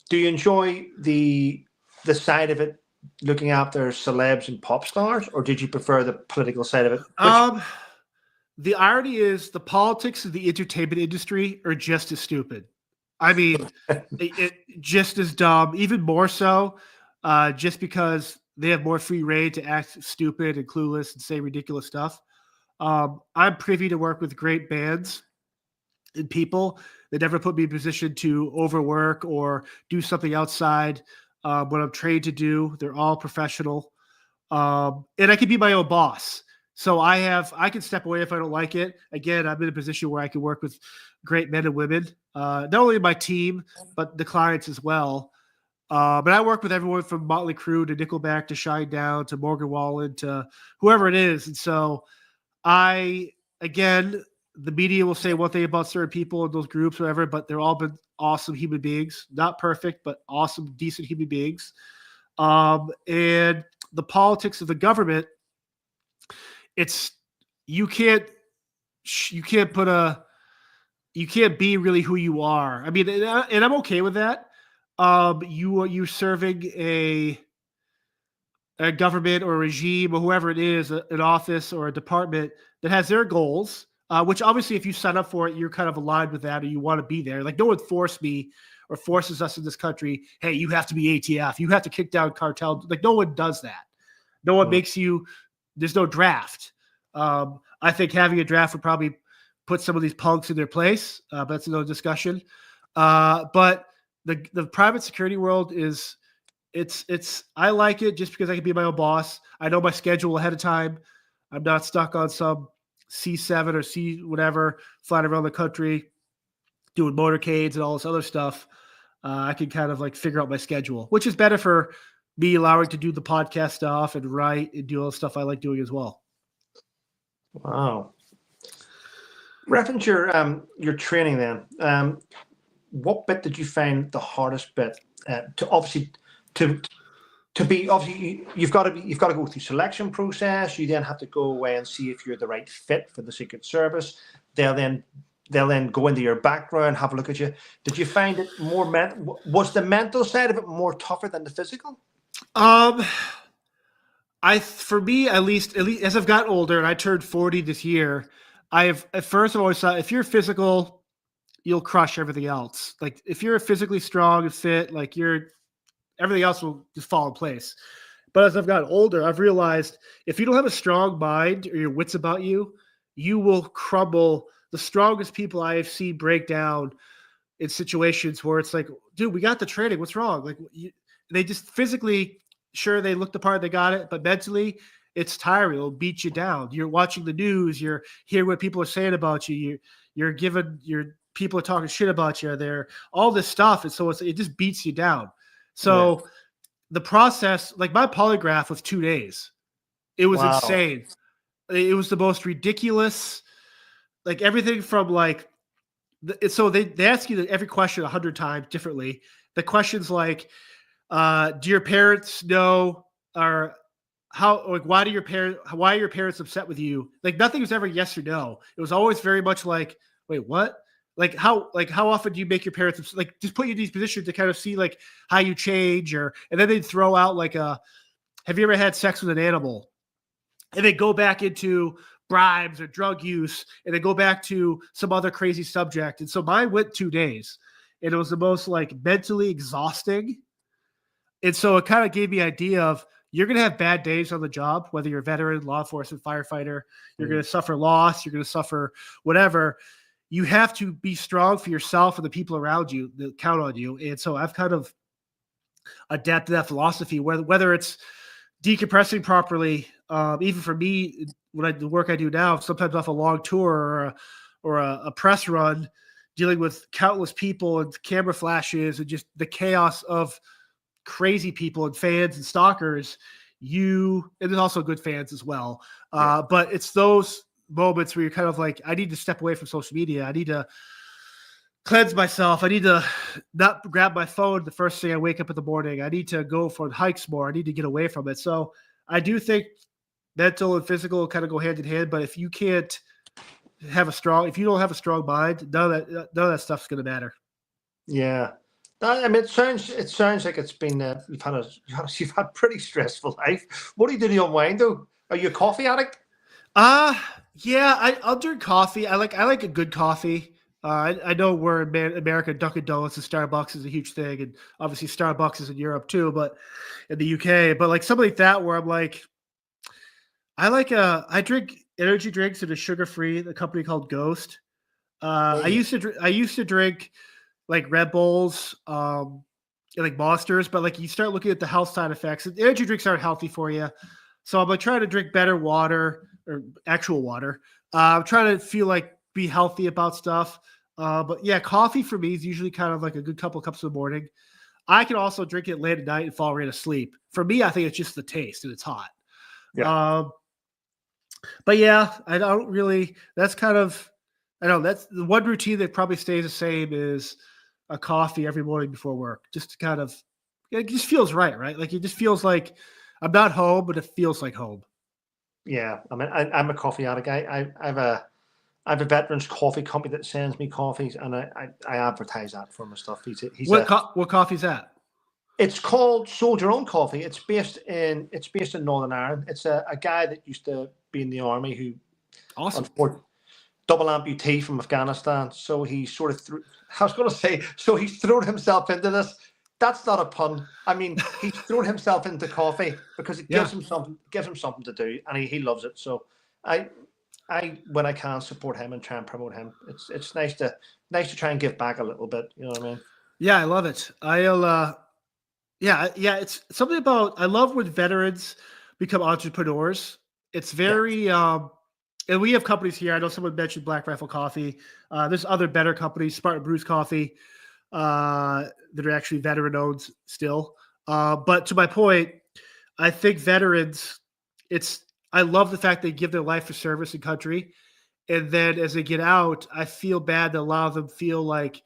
Do you enjoy the side of it, looking after celebs and pop stars, or did you prefer the political side of it? Which The irony is the politics of the entertainment industry are just as stupid. I mean, it just as dumb, even more so, just because they have more free reign to act stupid and clueless and say ridiculous stuff. I'm privy to work with great bands and people that never put me in a position to overwork or do something outside what I'm trained to do. They're all professional, and I can be my own boss. So I can step away if I don't like it. Again, I'm in a position where I can work with great men and women, not only my team but the clients as well. But I work with everyone from Motley Crue to Nickelback to Shinedown to Morgan Wallen to whoever it is, and so again, the media will say one thing about certain people in those groups, whatever, but they're all been awesome human beings, not perfect, but awesome, decent human beings. And the politics of the government, it's you can't be really who you are. I mean, and I'm okay with that. You're serving a government or a regime or whoever it is, an office or a department that has their goals, which obviously if you sign up for it, you're kind of aligned with that or you want to be there. Like no one forced me or forces us in this country, hey, you have to be ATF. You have to kick down cartel. Like no one does that. No one makes you, there's no draft. I think having a draft would probably put some of these punks in their place, but that's another discussion. But the private security world is, I like it just because I can be my own boss. I know my schedule ahead of time. I'm not stuck on some C7 or C whatever, flying around the country, doing motorcades and all this other stuff. I can kind of like figure out my schedule, which is better for me allowing to do the podcast stuff and write and do all the stuff I like doing as well. Wow. Reference your training then. What bit did you find the hardest bit to obviously to be obviously you've got to go through selection process. You then have to go away and see if you're the right fit for the Secret Service. They'll then go into your background, have a look at you. Did you find it more was the mental side of it more tougher than the physical? For me at least as I've gotten older and I turned 40 this year, I've always thought if you're physical, you'll crush everything else. Like if you're physically strong and fit, like everything else will just fall in place. But as I've gotten older, I've realized if you don't have a strong mind or your wits about you, you will crumble. The strongest people I have seen break down in situations where it's like, dude, we got the training. What's wrong? Like they just physically, sure, they look the part, they got it, but mentally, it's tiring. It'll beat you down. You're watching the news. You're hearing what people are saying about you. You're giving people are talking shit about you. They're all this stuff, and so it just beats you down. So the process, like my polygraph was 2 days. It was insane. It was the most ridiculous, like everything from like, so they ask you every question 100 times differently. The questions like, do your parents know, or how, like, why are your parents upset with you? Like nothing was ever yes or no. It was always very much like, wait, what? Like how often do you make your parents like just put you in these positions to kind of see like how you change and then they'd throw out like have you ever had sex with an animal? And they go back into bribes or drug use and they go back to some other crazy subject. And so mine went 2 days and it was the most like mentally exhausting. And so it kind of gave me an idea of you're going to have bad days on the job, whether you're a veteran, law enforcement, firefighter, you're going to suffer loss, you're going to suffer whatever. You have to be strong for yourself and the people around you that count on you. And so I've kind of adapted that philosophy, whether it's decompressing properly, even for me, the work I do now, sometimes off a long tour or a press run, dealing with countless people and camera flashes and just the chaos of crazy people and fans and stalkers, and there's also good fans as well. But it's those moments where you're kind of like, I need to step away from social media. I need to cleanse myself. I need to not grab my phone the first thing I wake up in the morning. I need to go for hikes more. I need to get away from it. So I do think mental and physical kind of go hand in hand. But if you can't if you don't have a strong mind, none of that stuff's going to matter. Yeah. I mean, it sounds like it's been you've had a pretty stressful life. What do you do to unwind though? Are you a coffee addict? Yeah, I'll drink coffee. I like a good coffee. I know we're in America, Dunkin' Donuts and Starbucks is a huge thing, and obviously Starbucks is in Europe too, but in the UK. But like something like that, where I'm like, I drink energy drinks that are sugar free. The company called Ghost. I used to drink like Red Bulls, and like Monsters, but like you start looking at the health side effects. Energy drinks aren't healthy for you, so I'm like trying to drink better water or actual water. I'm trying to be healthy about stuff. But yeah, coffee for me is usually kind of like a good couple of cups in the morning. I can also drink it late at night and fall right asleep. For me, I think it's just the taste and it's hot. Yeah. But yeah, I don't really. That's kind of. I know that's the one routine that probably stays the same is a coffee every morning before work. Just to kind of, it just feels right? Like it just feels like I'm not home, but it feels like home. Yeah. I mean, I'm a coffee addict. I have a veterans coffee company that sends me coffees, and I advertise that for my stuff. What coffee is that? It's called Soldier Own Coffee. It's based in Northern Ireland. It's a guy that used to be in the army who Awesome. Double amputee from Afghanistan. So he sort of he's thrown himself into this. That's not a pun. I mean, he's thrown himself into coffee because it gives him something to do, and he loves it. So I when I can support him and try and promote him. It's nice to try and give back a little bit. You know what I mean? Yeah, I love it. Yeah. It's something about I love when veterans become entrepreneurs. It's very and we have companies here. I know someone mentioned Black Rifle Coffee. There's other better companies, Spartan Brews Coffee, that are actually veteran owned still. But to my point, I think veterans, I love the fact they give their life for service and country. And then as they get out, I feel bad that a lot of them feel like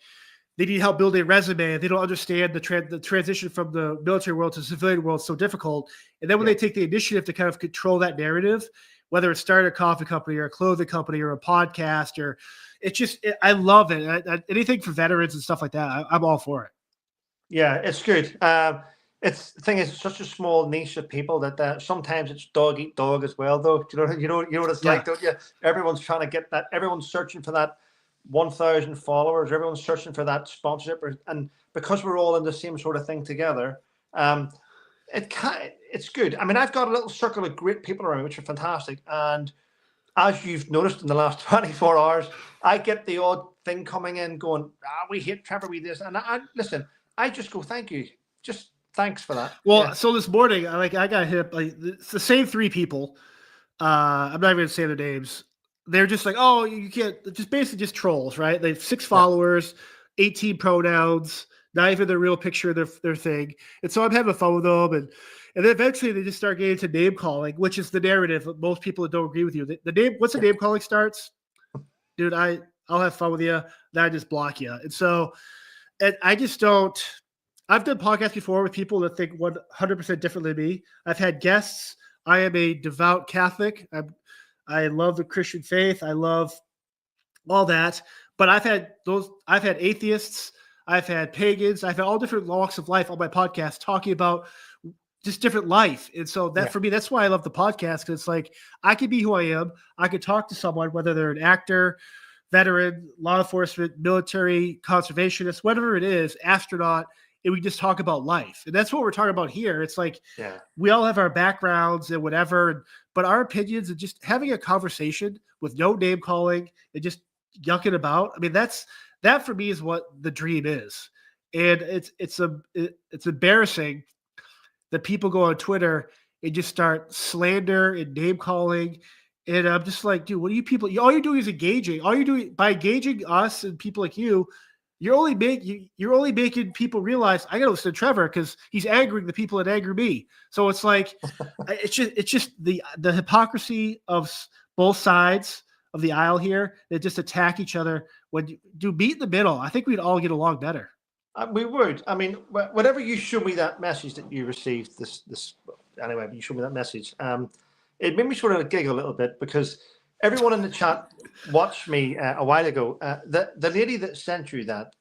they need help building a resume. They don't understand the transition from the military world to the civilian world is so difficult. And then when they take the initiative to kind of control that narrative, whether it's starting a coffee company or a clothing company or a podcast, or I love it. Anything for veterans and stuff like that, I'm all for it. Yeah, it's good. It's the thing is, it's such a small niche of people that sometimes it's dog eat dog as well. Though you know what it's like, don't you? Everyone's trying to get that. Everyone's searching for that 1,000 followers. Everyone's searching for that sponsorship, and because we're all in the same sort of thing together, it's good. I mean, I've got a little circle of great people around me, which are fantastic. And as you've noticed in the last 24 hours, I get the odd thing coming in going, we hate Trevor, we this. And listen, I just go, thank you. Just thanks for that. Well, so this morning, I got hit, it's the same three people. I'm not even going to say their names. They're just like, oh, you can't, just basically just trolls, right? They have 6 followers, 18 pronouns, not even their real picture of their thing. And so I'm having fun with them. And then eventually they just start getting into name calling, which is the narrative of most people that don't agree with you. The name, once the name calling starts, dude, I'll have fun with you. Then I just block you. And so, and I just don't, I've done podcasts before with people that think 100% differently than me. I've had guests. I am a devout Catholic. I love the Christian faith. I love all that. But I've had atheists. I've had pagans. I've had all different walks of life on my podcast talking about just different life. And so that for me, that's why I love the podcast, because it's like I could be who I am. I could talk to someone, whether they're an actor, veteran, law enforcement, military, conservationist, whatever it is, astronaut, and we just talk about life. And that's what we're talking about here. It's like we all have our backgrounds and whatever, but our opinions and just having a conversation with no name calling and just yucking about. I mean, that for me is what the dream is. And it's embarrassing that people go on Twitter and just start slander and name calling. And I'm just like, dude, what are you people? All you're doing is engaging. All you're doing by engaging us and people like you, you're only making people realize I got to listen to Trevor because he's angering the people that anger me. So it's like, it's just the hypocrisy of both sides of the aisle here that just attack each other. When you do meet in the middle, I think we'd all get along better. We would. I mean, whenever you show me that message that you received, anyway, you showed me that message. It made me sort of giggle a little bit because everyone in the chat watched me a while ago. The lady that sent you that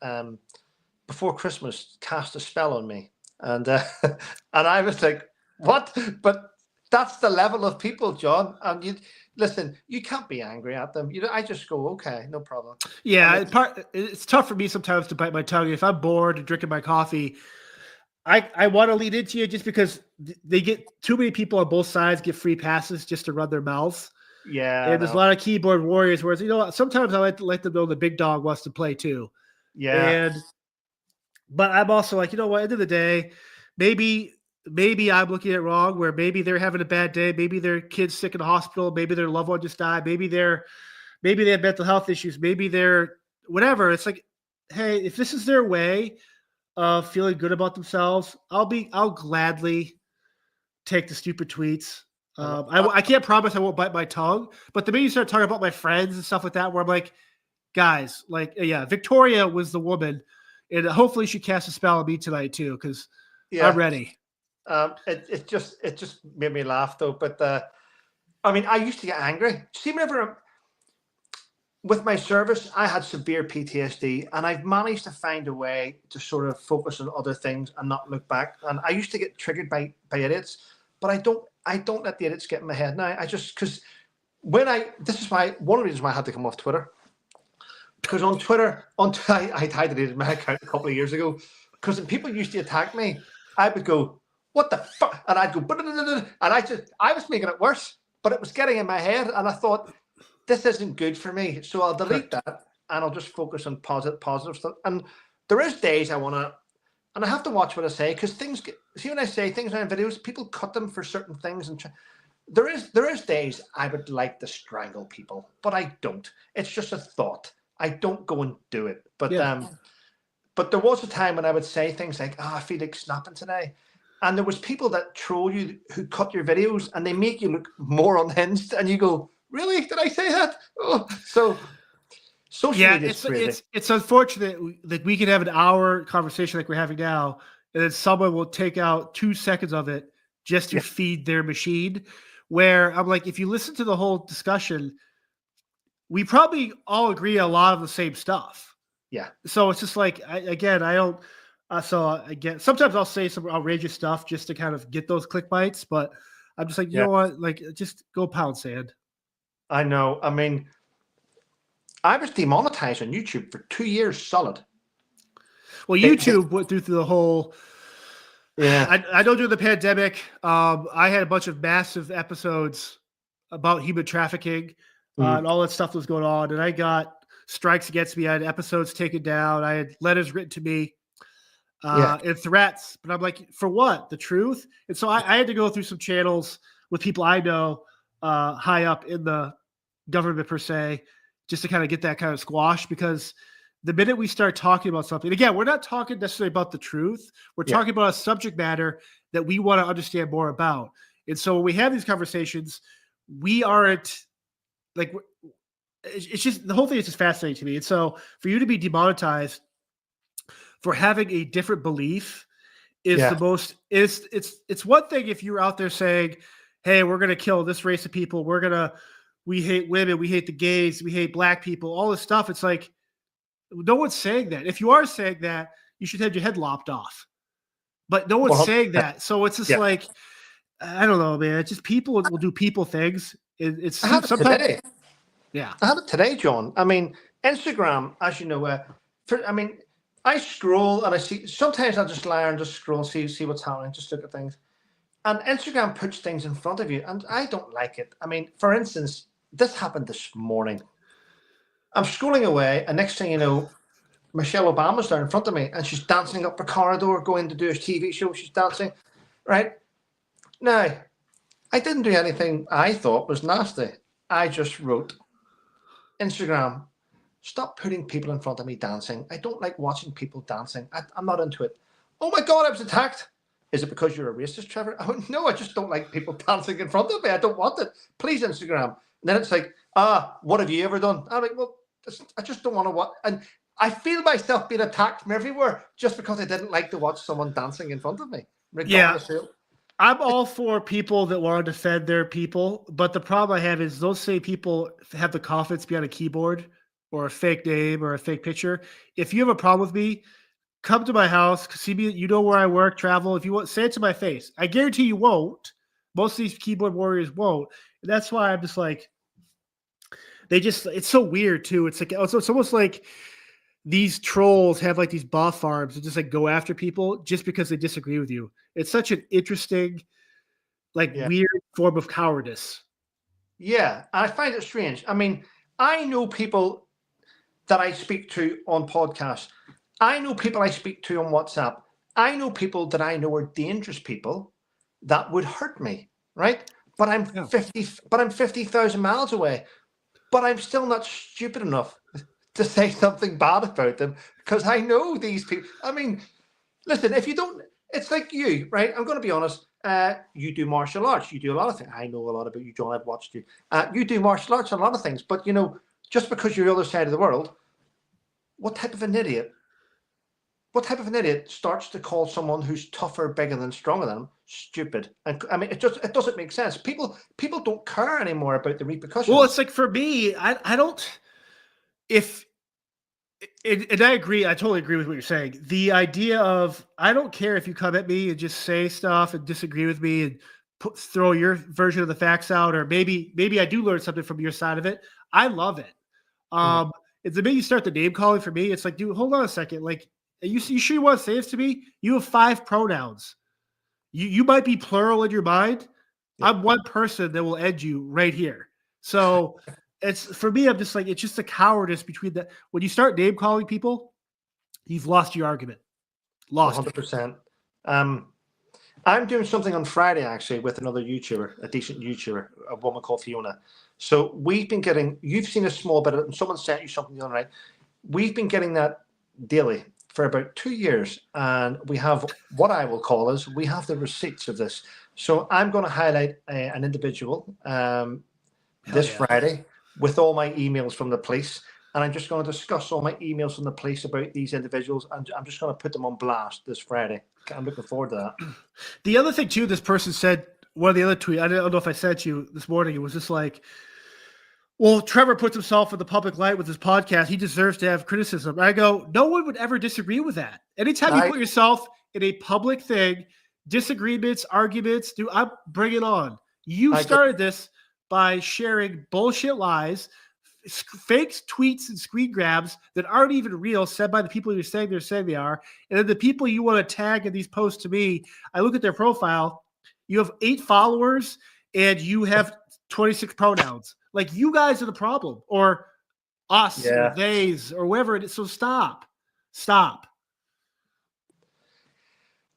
before Christmas cast a spell on me, and and I was like, what? But that's the level of people, John. And you listen, you can't be angry at them. I just go, okay, no problem. Yeah, it's tough for me sometimes to bite my tongue. If I'm bored and drinking my coffee, I want to lead into you just because they get too many people on both sides get free passes just to run their mouths. Yeah, and there's a lot of keyboard warriors. Whereas sometimes I like to let them know the big dog wants to play too. Yeah, but I'm also like, what? End of the day, maybe I'm looking at it wrong. Where maybe they're having a bad day. Maybe their kid's sick in the hospital. Maybe their loved one just died. Maybe they have mental health issues. Maybe they're whatever. It's like, hey, if this is their way of feeling good about themselves, I'll gladly take the stupid tweets. I can't promise I won't bite my tongue, but the minute you start talking about my friends and stuff like that, where I'm like, guys, like, yeah, Victoria was the woman, and hopefully she casts a spell on me tonight too, because I'm ready. It just made me laugh though. But I mean, I used to get angry. See, whenever with my service, I had severe PTSD, and I've managed to find a way to sort of focus on other things and not look back. And I used to get triggered by idiots, but I don't let the idiots get in my head now. I just because this is why one of the reasons why I had to come off Twitter. Because on Twitter, I deleted my account a couple of years ago. Because when people used to attack me, I would go, "What the fuck?" and I'd go, and I was making it worse, but it was getting in my head, and I thought, this isn't good for me, so I'll delete that and I'll just focus on positive stuff. And there is days I want to, and I have to watch what I say because see when I say things on videos, people cut them for certain things, and there is days I would like to strangle people, but I don't. It's just a thought. I don't go and do it. But but there was a time when I would say things like, I feel like snapping today. And there was people that troll you who cut your videos and they make you look more unhinged, and you go, really? Did I say that? Oh, so social media is crazy. It's unfortunate that we can have an hour conversation like we're having now, and then someone will take out 2 seconds of it just to feed their machine. Where I'm like, if you listen to the whole discussion, we probably all agree a lot of the same stuff. Yeah. So it's just like, sometimes I'll say some outrageous stuff just to kind of get those click bites, but I'm just like, you know what? Like, just go pound sand. I know. I mean, I was demonetized on YouTube for 2 years solid. Well, YouTube went through the whole. Yeah. I know during the pandemic, I had a bunch of massive episodes about human trafficking and all that stuff that was going on, and I got strikes against me. I had episodes taken down. I had letters written to me and threats. But I'm like, for what? The truth? And so I had to go through some channels with people I know high up in the government per se, just to kind of get that kind of squash. Because the minute we start talking about something, again, we're not talking necessarily about the truth. We're talking about a subject matter that we want to understand more about. And so when we have these conversations, we aren't like, it's just, the whole thing is just fascinating to me. And so for you to be demonetized for having a different belief is the most, it's one thing if you're out there saying, hey, we're going to kill this race of people. We hate women. We hate the gays. We hate black people, all this stuff. It's like, no one's saying that. If you are saying that, you should have your head lopped off. But no one's saying that. So it's just like, I don't know, man. It's just people will do people things. It's sometimes. Today. Yeah. I had it today, John. I mean, Instagram, as you know, I scroll and I see, sometimes I'll just lie and just scroll, see what's happening, just look at things. And Instagram puts things in front of you, and I don't like it. I mean, for instance, this happened this morning. I'm scrolling away, and next thing you know, Michelle Obama's there in front of me, and she's dancing up the corridor, going to do a TV show. She's dancing, right? Now, I didn't do anything I thought was nasty. I just wrote, Instagram, stop putting people in front of me dancing. I don't like watching people dancing. I'm not into it. Oh my God, I was attacked. Is it because you're a racist, Trevor? I went, no, I just don't like people dancing in front of me. I don't want it. Please, Instagram. then it's like, what have you ever done? I'm like, well, I just don't want to watch. And I feel myself being attacked from everywhere just because I didn't like to watch someone dancing in front of me, regardless of. I'm all for people that want to defend their people, but the problem I have is those same people have the confidence behind a keyboard or a fake name or a fake picture. If you have a problem with me, come to my house, see me. You know where I work, travel. If you want, say it to my face. I guarantee you won't. Most of these keyboard warriors won't. And that's why I'm just like, it's so weird too. It's like, it's almost like these trolls have like these buff farms that just like go after people just because they disagree with you. It's such an interesting, weird form of cowardice. Yeah, I find it strange. I mean, I know people that I speak to on podcasts. I know people I speak to on WhatsApp. I know people that I know are dangerous people that would hurt me, right? But I'm 50,000 miles away. But I'm still not stupid enough to say something bad about them because I know these people. I mean, listen, if you don't, it's like you, right? I'm going to be honest. You do martial arts. You do a lot of things. I know a lot about you, John. I've watched you. You do martial arts and a lot of things. But, just because you're the other side of the world, what type of an idiot starts to call someone who's tougher, bigger than, stronger than them stupid? And I mean, it doesn't make sense. People don't care anymore about the repercussions. Well, it's like for me, I don't. And I agree. I totally agree with what you're saying. The idea of I don't care if you come at me and just say stuff and disagree with me and throw your version of the facts out, or maybe I do learn something from your side of it. I love it. It's the minute you start the name calling for me, it's like, dude, hold on a second. Like, you sure you want to say this to me? You have 5 pronouns. You might be plural in your mind. Yeah. I'm one person that will end you right here. So it's for me, I'm just like, it's just a cowardice between that. When you start name calling people, you've lost your argument. Lost 100%. I'm doing something on Friday actually with another YouTuber, a decent YouTuber, a woman called Fiona. So we've been getting, you've seen a small bit of it, and someone sent you something the other night. We've been getting that daily for about 2 years, and we have what I will call we have the receipts of this. So I'm going to highlight an individual this Friday with all my emails from the police, and I'm just going to discuss all my emails from the police about these individuals, and I'm just going to put them on blast this Friday. I'm looking forward to that. The other thing too, this person said, one of the other tweets, I don't know if I sent you this morning, it was just like, well, Trevor puts himself in the public light with his podcast. He deserves to have criticism. I go, no one would ever disagree with that. Anytime you put yourself in a public thing, disagreements, arguments, bring it on. You started this by sharing bullshit lies, fake tweets and screen grabs that aren't even real, said by the people you're saying they are. And then the people you want to tag in these posts to me, I look at their profile. You have 8 followers and you have 26 pronouns. Like, you guys are the problem, or us, or theys, or whoever it is. So stop.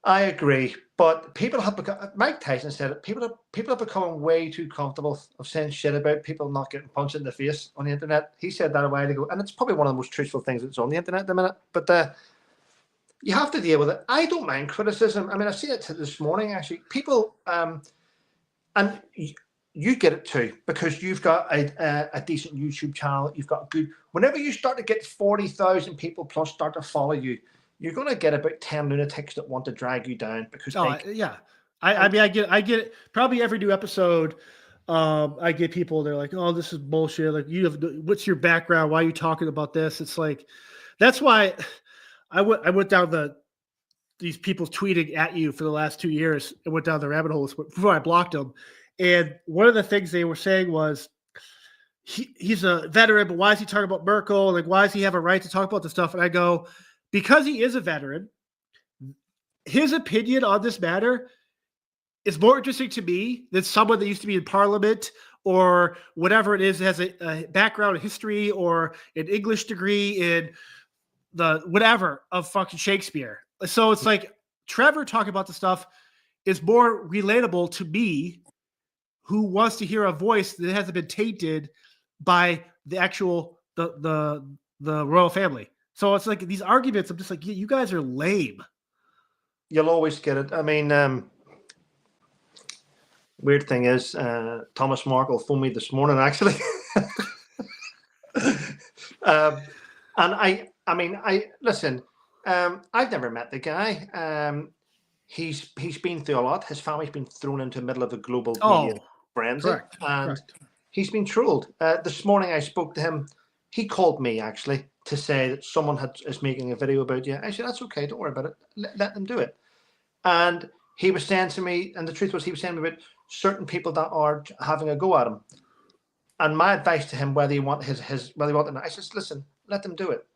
I agree, but people have become. Mike Tyson said it. People have become way too comfortable of saying shit about people not getting punched in the face on the internet. He said that a while ago, and it's probably one of the most truthful things that's on the internet at the minute. But you have to deal with it. I don't mind criticism. I mean, I've seen it this morning actually. People, and you get it too, because you've got a decent YouTube channel. You've got good. Whenever you start to get 40,000 people plus start to follow you, you're going to get about 10 lunatics that want to drag you down because. I mean, I get it. Probably every new episode, I get people. They're like, "Oh, this is bullshit." Like, what's your background? Why are you talking about this? It's like, that's why I went down these people tweeting at you for the last 2 years and went down the rabbit holes before I blocked them. And one of the things they were saying was, he's a veteran, but why is he talking about Merkel? Like, why does he have a right to talk about this stuff? And I go, because he is a veteran, his opinion on this matter is more interesting to me than someone that used to be in parliament or whatever it is, has a background in history or an English degree in the whatever of fucking Shakespeare. So it's like Trevor talking about the stuff is more relatable to me, who wants to hear a voice that hasn't been tainted by the actual the royal family. So it's like these arguments, I'm just like, you guys are lame. You'll always get it. I mean, Weird thing is, Thomas Markle phoned me this morning, actually. And I mean, listen. I've never met the guy. He's been through a lot. His family's been thrown into the middle of a global media frenzy, and he's been trolled. This morning, I spoke to him. He called me actually to say that someone is making a video about you. I said, that's okay, don't worry about it. Let them do it. And he was saying to me, and the truth was, he was saying to me about certain people that are having a go at him. And my advice to him, whether you want whether you want them, I said, listen, let them do it.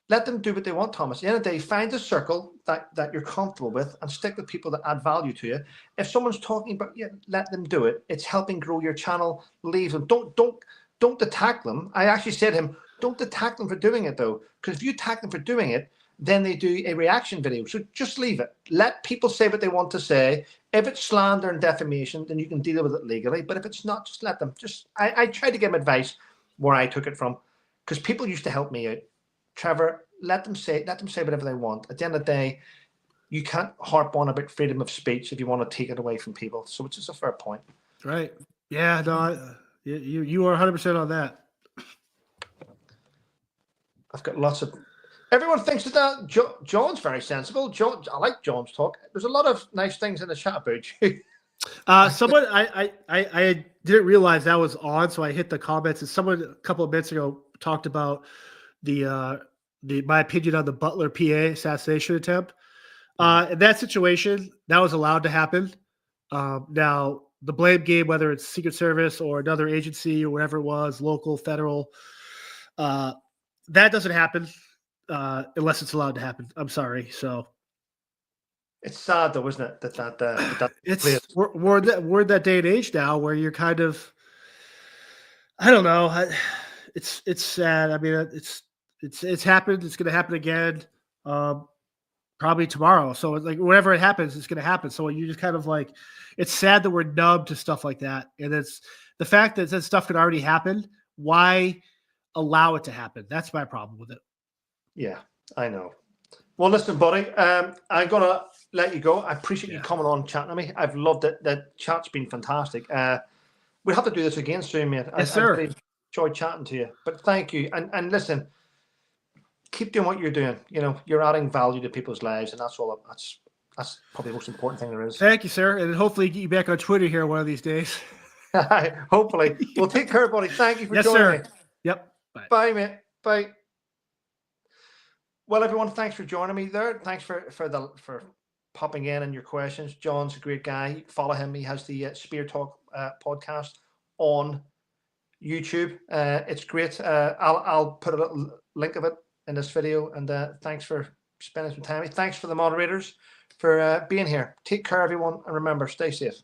Let them do what they want, Thomas. At the end of the day, find a circle that you're comfortable with and stick with people that add value to you. If someone's talking about you, let them do it. It's helping grow your channel. Leave them. Don't attack them. I actually said to him, don't attack them for doing it, though, because if you attack them for doing it, then they do a reaction video. So just leave it. Let people say what they want to say. If it's slander and defamation, then you can deal with it legally. But if it's not, just let them. I tried to give them advice where I took it from, because people used to help me out. Trevor, let them say whatever they want. At the end of the day, you can't harp on about freedom of speech if you want to take it away from people. So it's just a fair point. Right. Yeah, no, you are 100% on that. I've got lots of... Everyone thinks that John's very sensible. John, I like John's talk. There's a lot of nice things in the chat about you. Someone I didn't realize that was on, so I hit the comments, and someone a couple of minutes ago talked about my opinion on the Butler PA assassination attempt. In that situation, that was allowed to happen. Now the blame game, whether it's Secret Service or another agency or whatever it was, local, federal, that doesn't happen. Unless it's allowed to happen. I'm sorry. So it's sad though, isn't it? That we're in that day and age now where you're kind of, I don't know. It's sad. I mean, it's happened. It's going to happen again, probably tomorrow. So like whenever it happens, it's going to happen. So you just kind of like, it's sad that we're numb to stuff like that. And it's the fact that stuff could already happen. Why allow it to happen? That's my problem with it. Yeah, I know. Well, listen, buddy, I'm going to let you go. I appreciate you coming on and chatting to me. I've loved it. The chat's been fantastic. We'll have to do this again soon, mate. Yes, sir. I really enjoyed chatting to you. But thank you. And listen, keep doing what you're doing. You know, you're adding value to people's lives, and that's probably the most important thing there is. Thank you, sir. And hopefully get you back on Twitter here one of these days. Hopefully. Well, take care, buddy. Thank you for joining me. Yep. Bye, mate. Bye. Well, everyone, thanks for joining me there. Thanks for popping in and your questions. John's a great guy. Follow him. He has the Spear Talk podcast on YouTube. It's great. I'll put a little link of it in this video. And thanks for spending some time. Thanks for the moderators for being here. Take care, everyone. And remember, stay safe.